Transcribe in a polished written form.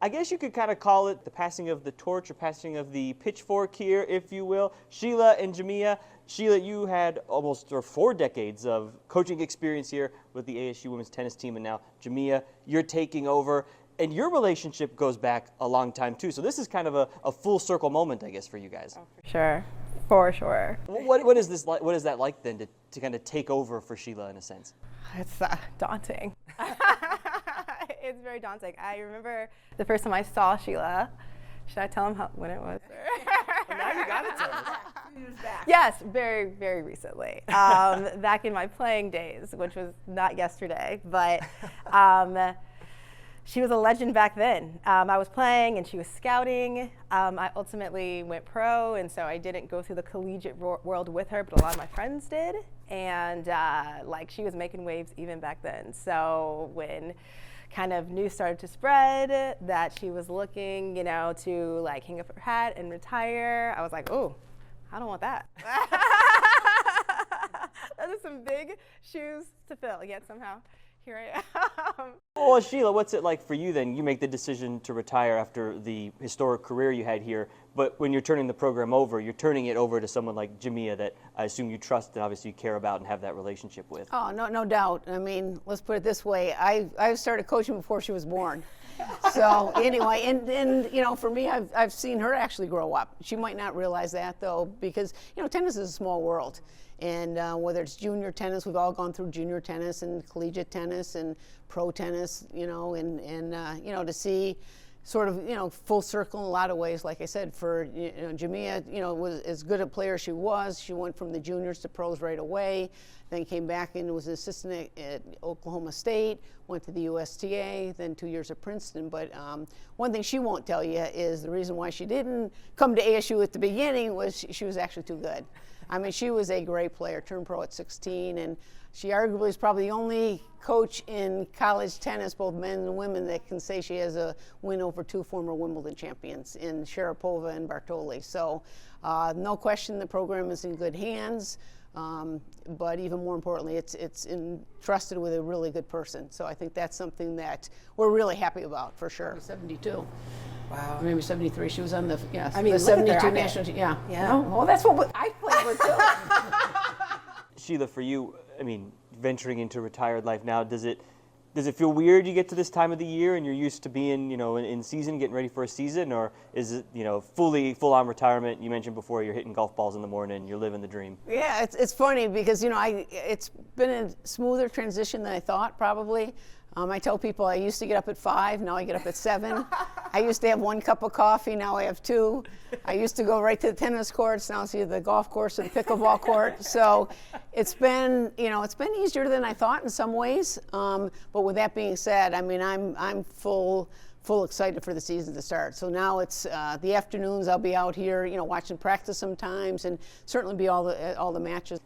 I guess you could kind of call it the passing of the torch or passing of the pitchfork here, if you will. Sheila and Jamea. Sheila, you had almost 4 decades of coaching experience here with the ASU women's tennis team, and now Jamea, you're taking over. And your relationship goes back a long time too. So this is kind of a full circle moment, I guess, for you guys. Oh, for sure. What is this like? What is that like then to kind of take over for Sheila in a sense? It's daunting. It's very daunting. I remember the first time I saw Sheila. Should I tell him when it was? Well, now you got to tell us. Yes, very, very recently. Back in my playing days, which was not yesterday, but she was a legend back then. I was playing and she was scouting. I ultimately went pro, and so I didn't go through the collegiate world with her, but a lot of my friends did. And like, she was making waves even back then. So when kind of news started to spread that she was looking, you know, to like hang up her hat and retire, I was like, oh, I don't want that. Those are some big shoes to fill, yet somehow here I am. Well, Sheila, what's it like for you then? You make the decision to retire after the historic career you had here, but when you're turning the program over, you're turning it over to someone like Jamea that I assume you trust and obviously you care about and have that relationship with. Oh, no doubt. I mean, let's put it this way. I started coaching before she was born. So anyway, and you know, for me, I've seen her actually grow up. She might not realize that though, because you know, tennis is a small world. And whether it's junior tennis, we've all gone through junior tennis and collegiate tennis and pro tennis, you know, and you know, to see sort of, you know, full circle in a lot of ways. Like I said, for you know, Jamea, you know, was as good a player as she was. She went from the juniors to pros right away, then came back and was an assistant at Oklahoma State, went to the USTA, then 2 years at Princeton. But one thing she won't tell you is the reason why she didn't come to ASU at the beginning was she was actually too good. I mean, she was a great player, turned pro at 16, and she arguably is probably the only coach in college tennis, both men and women, that can say she has a win over 2 former Wimbledon champions in Sharapova and Bartoli. So no question the program is in good hands, but even more importantly, it's entrusted with a really good person. So I think that's something that we're really happy about, for sure. 72. Wow. Maybe 73. She was on the, yeah, I mean, the 72 national team. Yeah. Yeah. Well, that's what I played with too. Sheila, for you, I mean, venturing into retired life now, does it feel weird you get to this time of the year and you're used to being, you know, in season, getting ready for a season, or is it, you know, full-on retirement? You mentioned before you're hitting golf balls in the morning, you're living the dream. Yeah, it's funny because, you know, it's been a smoother transition than I thought, probably. I tell people I used to get up at 5, now I get up at 7. I used to have 1 cup of coffee, now I have 2. I used to go right to the tennis courts, now it's either the golf course or the pickleball court. So it's been, you know, it's been easier than I thought in some ways. But with that being said, I mean, I'm full excited for the season to start. So now it's the afternoons. I'll be out here, you know, watching practice sometimes, and certainly be all the matches.